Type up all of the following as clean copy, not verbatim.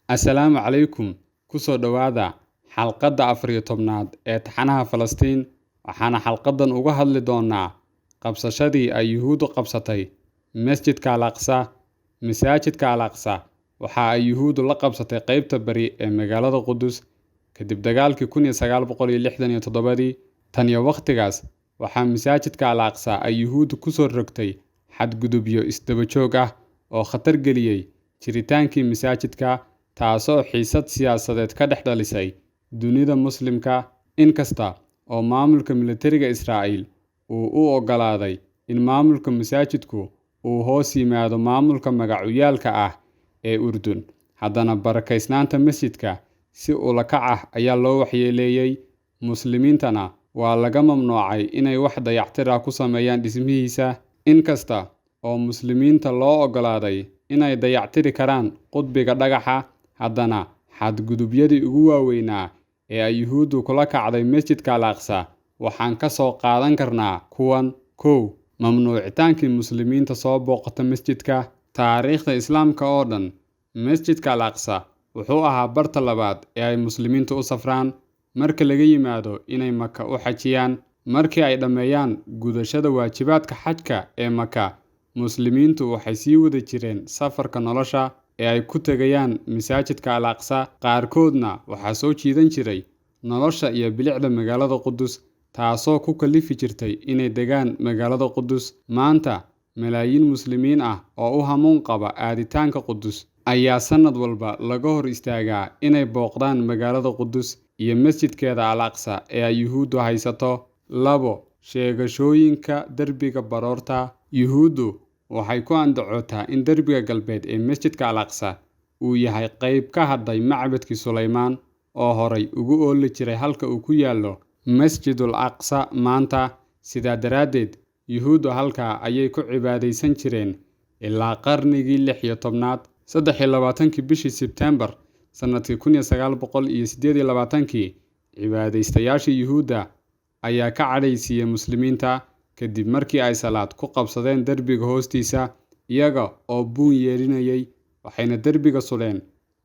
Assalaamu calaykum. Ku soo dhawaada xalqadda 14aad ee taxanaha Falastiin. Waxaana xalqadan uga hadli doonaa qabsashadii ay Yuhuuddu qabsatay Masjidka Al-Aqsa. Masaajidka Al-Aqsa waxa ay Yuhuuddu la qabsatay qaybta bari ee magaalada Qudus kadib dagaalkii 1967. Tan iyo waqtigaas waxaa Masaajidka Al-Aqsa ay Yuhuuddu ku soo rogtay xadgudubyo isdaba joog ah oo khatar geliyay jiritaankii masaajidka, taasoo xiisad siyaasadeed ka dhex dhalisay dunida Muslimka. Inkasta oo maamulka militariga Israa'iil uu u oggolaaday in maamulka masaajidku uu hoos yimaado maamulka magacuyaalka ah ee Urdun, haddana barakaysnaanta masjidka si ula kac ah ayaa loo waxyeeleeyay. Muslimiintana waa laga mamnuucay inay wax dayactir ah ku sameeyaan dhismihiisa. Inkasta oo muslimiinta loo oggolaaday inay dayactiri karaan qudbiga dhagaxa, haddana xadgudubyadii ugu waaweynaa ee ay Yuhuuddu kula kacday Masjidka Al-Aqsa waxaan ka soo qaadan karnaa kuwan. 1. Mamnuucitaankii muslimiinta soo booqata masjidka. Taariikhda Islaamka oo dhan, Masjidka Al-Aqsa wuxuu ahaa barta labaad ee ay muslimiintu u safraan marka laga yimaado inay Maka u xajiyaan. Markii ay dhammeeyaan gudashada waajibaadka xajka ee Maka, muslimiintu waxay sii wada jireen safarka nolosha ee ay ku tegayaan Masaajidka Al-Aqsa. Qaarkoodna waxaa soo jiidan jiray nolosha iyo bilicda magaalada Qudus, taasoo ku kalifi jirtay inay degaan magaalada Qudus. Maanta, malaayiin muslimiin ah oo u hamuun qaba aaditaanka Qudus ayaa sanad walba laga hor istaagaa inay booqdaan magaalada Qudus iyo masjidkeeda Al-Aqsa ee ay Yuhuuddu haysato. 2. Sheegashooyinka derbiga baroorta. Yuhuuddu waxay ku andacootaa in derbiga galbeed ee Masjidka Al-Aqsa uu yahay qayb ka hadhay macbadkii Suleymaan oo horay ugu ooli jiray halka uu ku yaallo Masjidul Aqsa maanta. Sidaa daraaddeed, Yuhuuddu halkaa ayay ku cibaadaysan jireen ilaa qarnigii 16aad. 23 bishii Sebtembar sanadkii 1928, cibaadaystayaashii Yuhuudda ayaa ka cadhaysiiyay muslimiinta kadib markii ay salaad ku qabsadeen derbiga hoostiisa iyaga oo buun yeerinayay. Waxayna derbiga suleen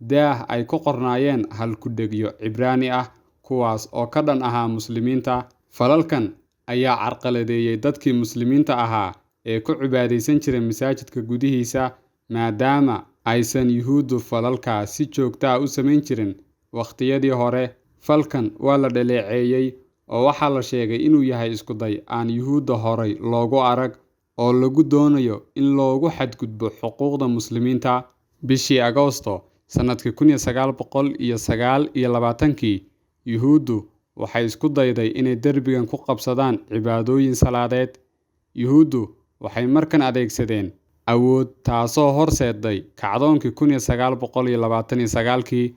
daah ay ku qornaayeen halku-dhegyo Cibraani ah, kuwaas oo ka dhan ahaa muslimiinta. Falalkan ayaa carqaladeeyay dadkii muslimiinta ahaa ee ku cibaadaysan jiray masaajidka gudihiisa, maadaama aysan Yuhuuddu falalkaa si joogto ah u samayn jirin waqtiyadii hore. Falkan waa la dhaleeceeyay oo waxaa la sheegay inuu yahay isku day aan Yuhuudda horay loogu arag oo lagu doonayo in loogu xadgudbo xuquuqda muslimiinta. Bishii Agoosto sanadkii 1929, Yuhuuddu waxay isku dayday inay derbigan ku qabsadaan cibaadooyin salaadeed. Yuhuuddu waxay markan adeegsadeen awood, taasoo horseeday kacdoonkii 1929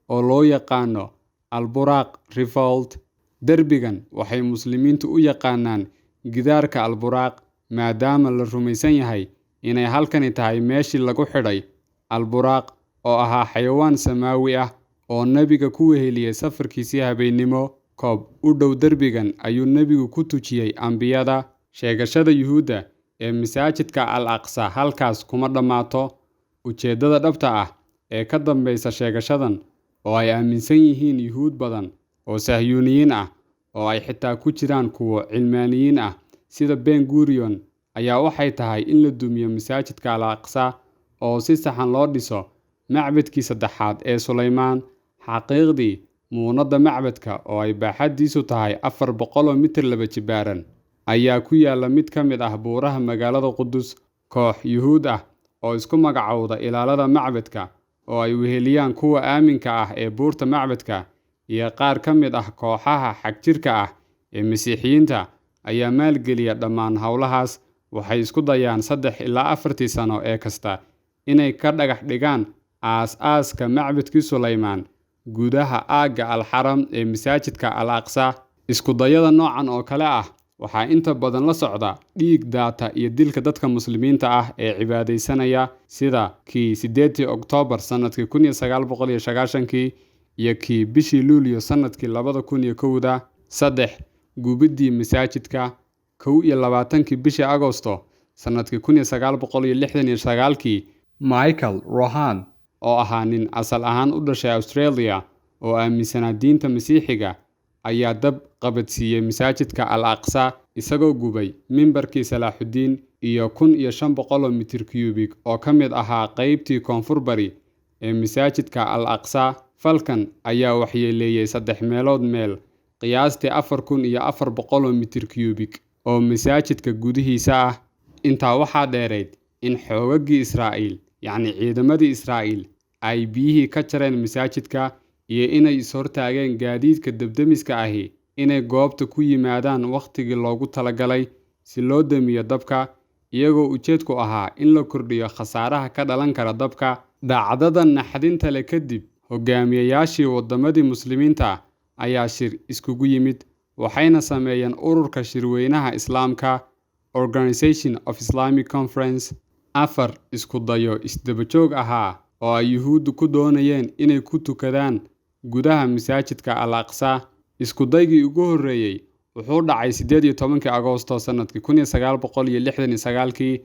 oo loo yaqaano Al-Buraq Revolt. Derbigan waxay muslimiintu u yaqaanaan gidaarka Al-Buraq maadaama la rumaysan yahay inay halkani tahay meeshii lagu xidhay Al-Buraq oo ahaa xayawaan samaawi ah oo nebiga ku weheliyay safarkiisii habeennimo. Koob u dhow derbigan ayuu nebigu ku tujiyay ambiyada. Sheegashada Yuhuudda ee Masaajidka Al-Aqsa halkaas kuma dhammaato. Ujeeddada dhabta ah ee ka dambaysa sheegashadan, oo ay aaminsan yihiin Yuhuud badan oo Sahyuuniyiin ah oo ay xitaa ku jiraan kuwo cilmaaniyiin ah sida Ben Gurion, ayaa waxay tahay in la dumiyo Masaajidka Al-Aqsa oo si saxan loo dhiso macbadkii saddexaad ee Suleymaan. Xaqiiqdii, muunadda macbadka oo ay baaxaddiisu tahay 400 mitir laba jibaaran ayaa ku yaalla mid ka mid ah buuraha magaalada Qudus. Koox Yuhuud ah oo isku magacowda ilaalada macbadka oo ay weheliyaan kuwa aaminka ah ee buurta macbadka iyo qaar ka mid ah kooxaha xagjirka ah ee Masiixiyiinta ayaa maalgeliya dhammaan howlahaas. Waxay isku dayaan 3 ilaa 4 sano ee kasta inay ka dhagax dhigaan aas-aaska macbadkii Suleymaan gudaha aagga Al-Xaram ee Masaajidka Al-Aqsa. Isku dayada noocan oo kale ah waxaa inta badan la socda dhiig daata iyo dilka dadka muslimiinta ah ee cibaadaysanaya, sida kii 8 Oktoobar sanadkii 1990 iyo kii bishii Luulyo sanadkii 2001. 3. Gubidii masaajidka. 21 bishii Agoosto sannadkii 1969kii. Michael Rohan oo ahaa nin asal ahaan u dhashay Australia oo aaminsanaa diinta Masiixiga ayaa dab qabadsiiyey masaajidka Al-Aqsa isagoo gubay mimbarkii Salaaxudiin iyo 1500 mitir cubic oo ka mid ahaa qaybtii koonfur bari ee masaajidka Al-Aqsa. Falkan ayaa waxyeeleeyay 3 meelood meel qiyaastii 4400 mitir cubic oo masaajidka gudihiisa ah. Intaa waxaa dheerayd in xoogagii Israa'iil, yacni ciidamadii Israa'iil, ay biyihii ka jareen masaajidka iyo inay ishortaageen gaadiidka dabdamiska ahi inay goobta ku yimaadaan waqtigii loogu talagalay si loo damiyo dabka, iyagoo ujeedku ahaa in la kordhiyo khasaaraha ka dhalan kara dabka. Dhacdadan naxdinta leh kadib, hogaamiyayaashii wadamadii muslimiinta ayaa shir iskugu yimid, waxayna sameeyeen ururka shirweynaha Islaamka Organization of Islamic Conference. 4 isku dayo isdaba joog ahaa oo ay Yuhuuddu ku doonayeen inay ku tukadaan gudaha masaajidka Al-Aqsa. Isku daygii ugu horreeyay wuxuu dhacay 18 Agoosto sannadkii 1969kii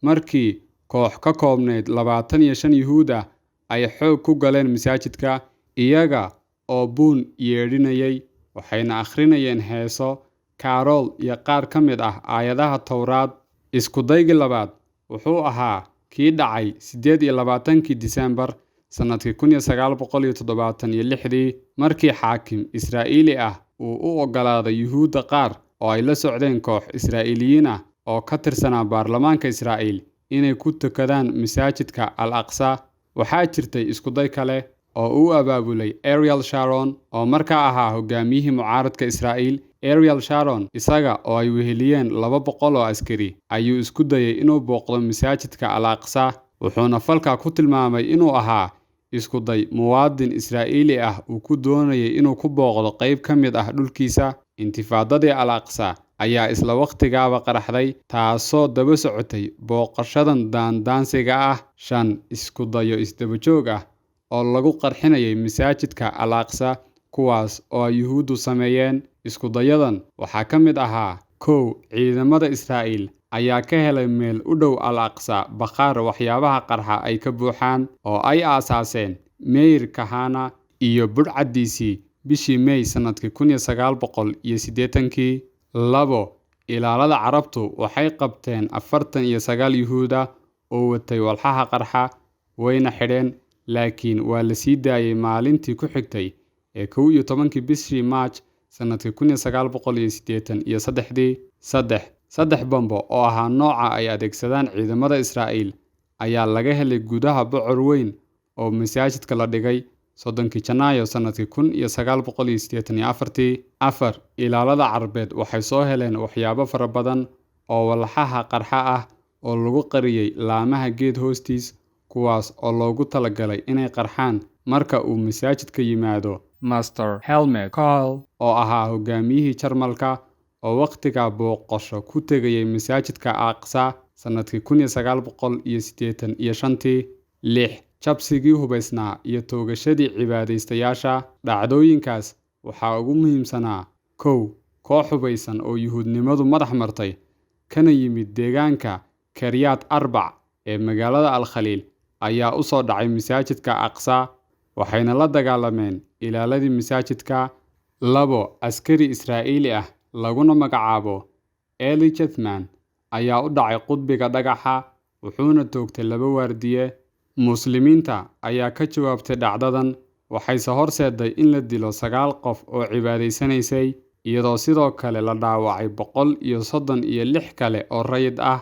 markii koox ka koobneyd 25 Yuhuud ah ay xoog ku galeen masaajidka, iyaga oo buun yeedhinayay, waxayna akhrinayeen heeso, kaarool iyo qaar ka mid ah aayadaha Towraad. Isku daygii labaad wuxuu ahaa kii dhacay 28 Diseembar sannadkii 1976 markii xaakim Israa'iili ah uu u oggolaaday Yuhuudda qaar oo ay la socdeen koox Israa'iiliyiin ah oo ka tirsanaa baarlamaanka Israa'iil inay ku tukadaan masaajidka Al-Aqsa. Waxaa jirtay isku day kale oo uu abaabulay Ariel Sharon oo markaa ahaa hogaamiyihii mucaaradka Israa'iil. Ariel Sharon, isaga oo ay weheliyeen 200 oo askari, ayuu isku dayay inuu booqdo masaajidka Al-Aqsa, wuxuuna falka ku tilmaamay inuu ahaa isku day muwaadin Israa'iili ah uu ku doonayay inuu ku booqdo qayb ka mid ah dhulkiisa. Intifaadadii Al-Aqsa ayaa isla waqtigaaba qaraxday, taasoo daba socotay booqashadan daandaansiga ah. 5 isku dayo isdaba joog ah oo lagu qarxinayay masaajidka Al-Aqsa, kuwaas oo ay Yuhuuddu sameeyeen. Isku dayadan waxaa ka mid ahaa: 1. Ciidamada Israa'iil ayaa ka helay meel u dhow Al-Aqsa bakhaar waxyaabaha qarxa ay ka buuxaan oo ay aasaaseen Meir Kahane iyo budhcaddiisii bishii May sannadkii 1980kii. 2. Ilaalada Carabtu waxay qabteen 49 Yuhuud ah oo watay walxaha qarxa, wayna xidheen, laakiin waa la sii daayay maalintii ku xigtay ee 11 bishii March sannadkii 1983. 3 bambo oo ahaa nooca ay adeegsadaan ciidamada Israa'iil ayaa laga helay gudaha bocor weyn oo masaajidka la dhigay 30 Janaayo sannadkii 1984. 4. Ilaalada Carbeed waxay soo heleen waxyaabo fara badan oo walxaha qarxa ah oo lagu qariyay laamaha geed hoostiis, kuwaas oo loogu talagalay inay qarxaan marka uu masaajidka yimaado. Master Helmut Kohl oo ahaa hogaamiyihii Jarmalka oo waqtigaa booqasho ku tegayay masaajidka Al-Aqsa sannadkii 1985. 6. Jabsigii hubaysnaa iyo toogashadii cibaadaystayaasha. Dhacdooyinkaas waxaa ugu muhiimsanaa: 1. Koox hubaysan oo Yuhuudnimadu madax martay, kana yimid deegaanka Kiryat Arbac ee magaalada Al-Khaliil, ayaa u soo dhacay masaajidka Aqsa, waxayna la dagaalameen ilaaladii masaajidka. 2. Askari Israa'iili ah laguna magacaabo Eli Chethman ayaa u dhacay qudbiga dhagaxa, wuxuuna toogtay 2 waardiye. Muslimiinta ayaa ka jawaabtay dhacdadan, waxayse horseeday in la dilo 9 qof oo cibaadaysanaysay, iyadoo sidoo kale la dhaawacay 136 kale oo rayid ah.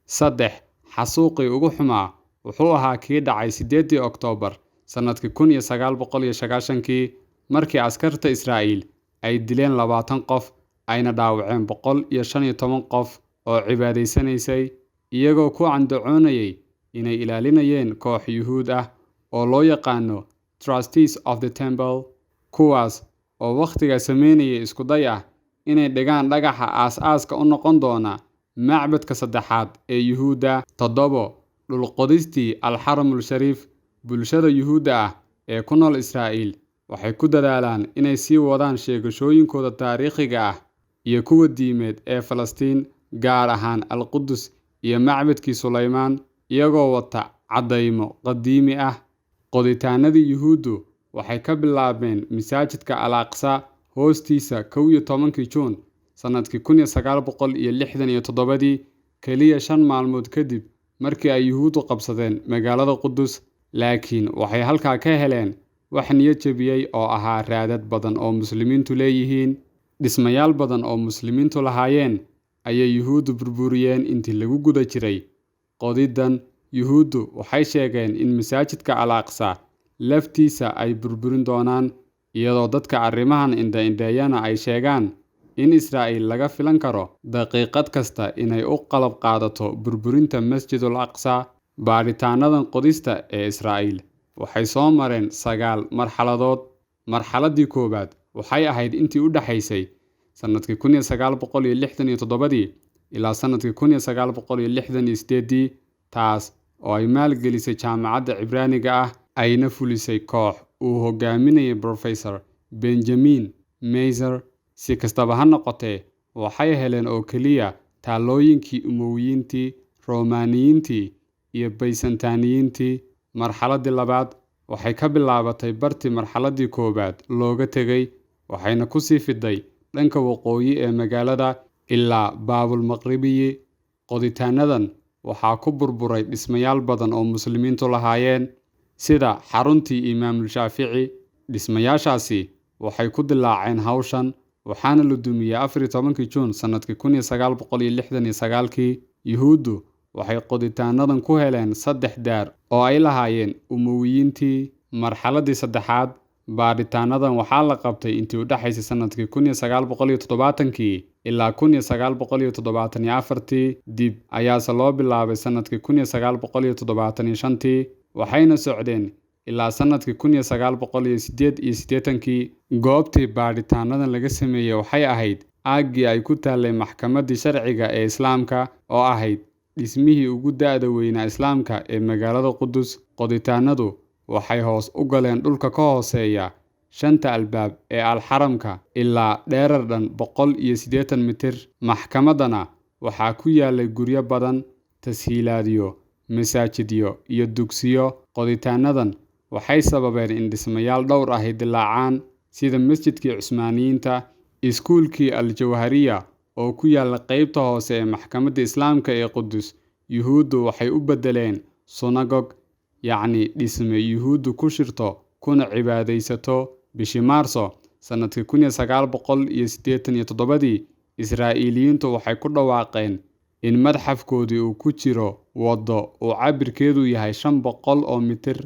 3. Xasuuqii ugu xumaa wuxuu ahaa kii dhacay 8 Oktoobar sannadkii 1990kii markii askarta Israa'iil ay dileen 20 qof ayna dhaawaceen 115 qof oo cibaadaysanaysay, iyagoo ku andacoonayay inay ilaalinayeen koox Yuhuud ah oo loo yaqaano Trustees of the Temple, kuwaas oo waqtigaa sameynayay isku day ah inay dhigaan dhagaxa aas-aaska u noqon doona macbadka saddexaad ee Yuhuudda. 7. Dhulqodistii Al-Xaramul Shariif. Bulshada Yuhuudda ah ee ku nool Israa'iil waxay ku dadaalaan inay sii wadaan sheegashooyinkooda taariikhiga ah iyo kuwa diimeed ee Falastiin, gaar ahaan Al-Qudus iyo macbadkii Sulaymaan iyagoo wata caddaymo qadiimi ah. Qoditaanadii Yuhuuddu waxay ka bilaabeen masaajidka Al-Aqsa hoostiisa 11 Juun sanadkii 1967 kaliya 5 maalmood kadib markii ay Yuhuuddu qabsadeen magaalada Qudus. Laakiin waxay halkaa ka heleen wax niyad jabiyay oo ahaa raadad badan oo muslimiintu leeyihiin. Dhismayaal badan oo muslimiintu lahaayeen ayay Yuhuuddu burburiyeen intii lagu guda jiray qodidan. Yuhuuddu waxay sheegeen in masaajidka Al-Aqsa laftiisa ay burburin doonaan, iyadoo dadka arrimahan indha-indheeyana ay sheegaan in Israa'iil laga filan karo daqiiqad kasta inay u qalab qaadato burburinta Masjidul Aqsa. Baaritaanadan qodista ee Israa'iil waxay soo mareen 9 marxaladood. Marxaladii koowaad waxay ahayd intii u dhaxaysay sanadkii 1967 ilaa sanadkii 1968, taas oo ay maalgelisay jaamacadda Cibraaniga ah ayna fulisay koox uu hogaaminayay Professor Benjamin Meiser. Si kastaba ha noqotee, waxay heleen oo keliya taalooyinkii Umowiyiintii, Roomaaniyiintii iyo Baysantaaniyiintii. Marxaladii labaad waxay ka bilaabatay bartii marxaladii koowaad looga tegay, waxayna ku sii fiday dhanka waqooyi ee magaalada ilaa Baabul Maqribiyi. Qoditaanadan waxaa ku burburay dhismayaal badan oo muslimiintu lahaayeen, sida xaruntii Imaamul Shaafici. Dhismayaashaasi waxay ku dilaaceen hawshan, waxaana la dumiyey 14 Juun sanadkii 1969. Yuhuuddu waxay qoditaanadan ku heleen 3 daar oo ay lahaayeen Umowiyiintii. Marxaladii saddexaad, baaritaanadan waxaa la qabtay intii u dhaxaysay sanadkii 1970 ilaa 1974. Dib ayaase loo bilaabay sanadkii 1975, waxayna socdeen ilaa sanadkii 1988. Goobtii baaritaanadan laga sameeyey waxay ahayd aaggii ay ku taallay maxkamaddii sharciga ee Islaamka, oo ahayd dhismihii ugu da'da weynaa Islaamka ee magaalada Qudus. Qoditaanadu waxay hoos u galeen dhulka ka hooseeya 5 albaab ee Al-Xaramka ilaa dherer dhan 180 mitir. Maxkamaddana waxaa ku yaalay guryo badan, tashiilaadyo, masaajidyo iyo dugsiyo. Qoditaanadan waxay sababeen in dhismayaal dhowr ah dilaacaan, sida masjidkii Cusmaaniyiinta, iskuulkii Al-Jawhariya oo ku yaala qaybta hoose ee maxkamadda Islaamka ee Qudus. Yuhuuddu waxay u beddeleen sunagog, yacni dhisme Yuhuuddu ku shirto kuna cibaadaysato. Bishii Maarso sanadkii 1987, Israa'iiliyiintu waxay ku dhawaaqeen in madxafkoodii uu ku jiro waddo uu cabirkeedu yahay 500 oo mitir,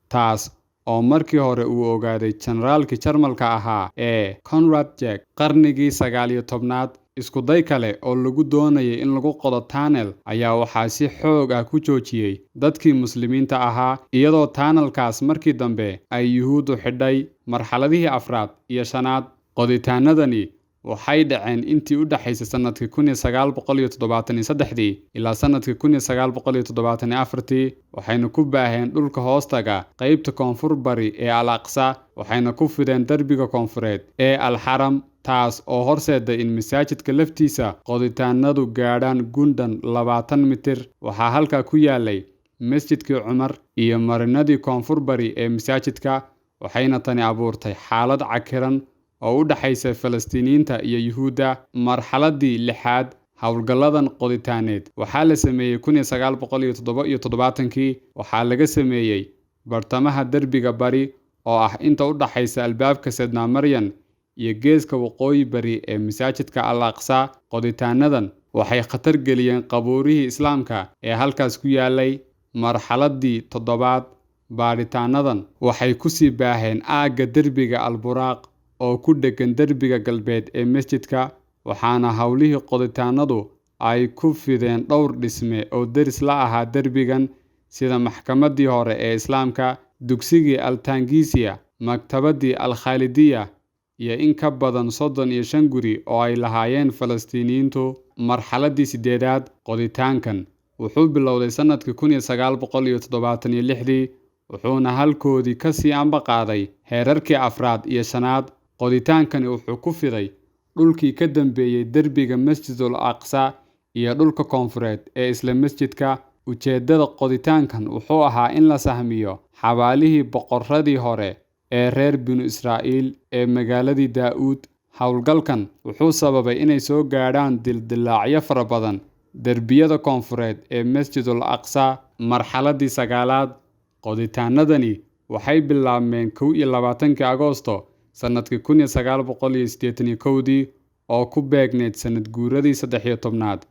taas oo markii hore uu ogaaday generaalkii Jarmalka ahaa ee Konrad Jack qarnigii 19aad. Isku day kale oo lagu doonayay in lagu qodo tunnel ayaa waxaa si xoog ah ku joojiyey dadkii muslimiinta ahaa, iyadoo tunnelkaas markii dambe ay Yuhuuddu xidhay. Marxaladihii 4 iyo 5aad, qoditaanadani waxay dhaceen intii u dhaxaysay sanadkii 1973 ilaa sanadkii 1974, waxayna ku baaheen dhulka hoostaga qaybta koonfur bari ee Al-Aqsa, waxayna ku fideen darbiga koonfureed ee Al-Xaram, taas oo horseeday in masaajidka laftiisa qoditaanadu gaadhaan gundan 20 mitir. Waxaa halkaa ku yaalay masjidkii Cumar iyo marinadii koonfur bari ee masaajidka, waxayna tani abuurtay xaalad cakiran oo u dhaxaysa Falastiiniyiinta iyo Yuhuudda. Marxaladii 6aad, howlgalladan qoditaaneed waxaa la sameeyey 1977. Waxaa laga sameeyey bartamaha derbiga bari oo ah inta u dhaxaysa albaabka Sedna Maryan iyo geeska waqooyi bari ee masaajidka Al-Aqsa. Qoditaanadan waxay khatar geliyeen qabuurihii Islaamka ee halkaas ku yaalay. Marxaladii 7aad, baaritaanadan waxay ku sii baaheen aagga derbiga Al-Buraaq oo ku dhegan derbiga galbeed ee masjidka, waxaana howlihii qoditaanadu ay ku fideen dhowr dhisme oo deris la ahaa derbigan, sida maxkamaddii hore ee Islaamka, dugsigii Al-Tangisiya, maktabaddii Al-Khalidiya iyo in ka badan 35 guri oo ay lahaayeen Falastiiniyiintu. Marxaladii 8aad, qoditaankan wuxuu bilowday sanadkii 1976, wuxuuna halkoodii ka sii ambaqaaday heerarkii 4 iyo 5aad. Qoditaankani wuxuu ku fiday dhulkii ka dambeeyey derbiga Masjidul Aqsa iyo dhulka koonfureed ee isla masjidka. Ujeeddada qoditaankan wuxuu ahaa in la sahmiyo xabaalihii boqorradii hore ee reer binu Israa'iil ee magaaladii Daa'uud. Howlgalkan wuxuu sababay inay soo gaadhaan dildillaacyo fara badan derbiyada koonfureed ee Masjidul Aqsa. Marxaladdii sagaalaad, qoditaanadani waxay bilaabmeen 21 Agoosto sanadkii 1981 oo ku beegneyd sanad guuradii 13aad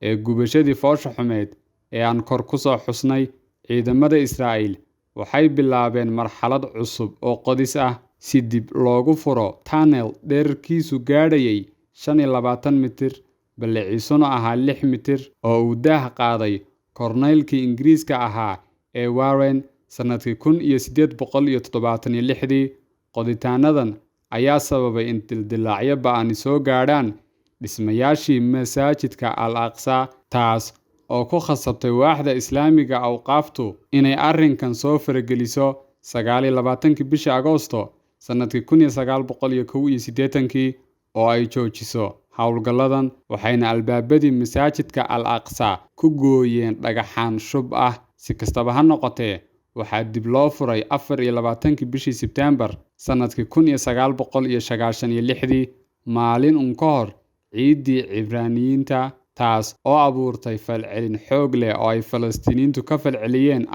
ee gubashadii foosha xumeed ee aan kor ku soo xusnay. Ciidamada Israa'iil waxay bilaabeen marxalad cusub oo qodis ah si dib loogu furo tunnel dhererkiisu gaadhayay 25 mitir, balliciisuna ahaa 6 mitir, oo uu daah qaaday korneylkii Ingiriiska ahaa ee Warren sanadkii 1876. Qoditaanadan ayaa sababay in dildillaacyo ba'ani soo gaadhaan dhismayaashii masaajidka Al-Aqsa, taas oo ku khasabtay waaxda Islaamiga awqaaftu inay arrinkan soo farageliso. 29 bishii Agoosto sanadkii 1981 oo ay joojiso howlgalladan, waxayna albaabadii masaajidka Al-Aqsa ku gooyeen dhagaxaan shub ah. Si kastaba ha noqotee, waxaa dib loo furay 24 bishii Sebteembar sanadkii 1996, maalin un ka hor ciiddii Cibraaniyiinta, taas oo abuurtay falcelin xoog leh oo ay Falastiiniyiintu ka falceliyeen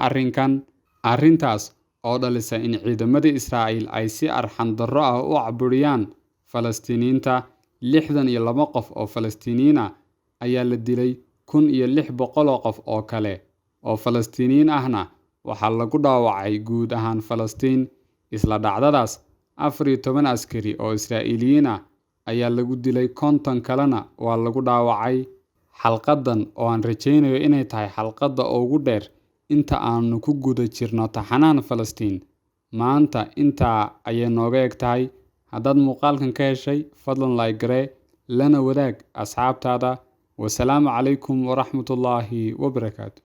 arrintaas oo dhalisay in ciidamada Israa'iil ay si arxan darro ah u caburiyaan Falastiiniyiinta. 62 qof oo Falastiiniyiin ah ayaa la dilay, 1600 qof oo kale oo Falastiiniyiin ahna waxaa lagu dhaawacay guud ahaan Falastiin. Isla dhacdadaas, 14 askari oo Israa'iiliyiin ah ayaa lagu dilay, 50 kalena waa lagu dhaawacay. Xalqadan oo aan rajaynayo inay tahay xalqadda ugu dheer inta aanu ku guda jirno taxanahan Falastiin, maanta intaa ayay nooga eg tahay. Haddaad muuqaalkan ka heshay, fadlan like garee, lana wadaag asxaabtaada. Wasalaamu calaykum waraxmatullaahi wabarakaatu.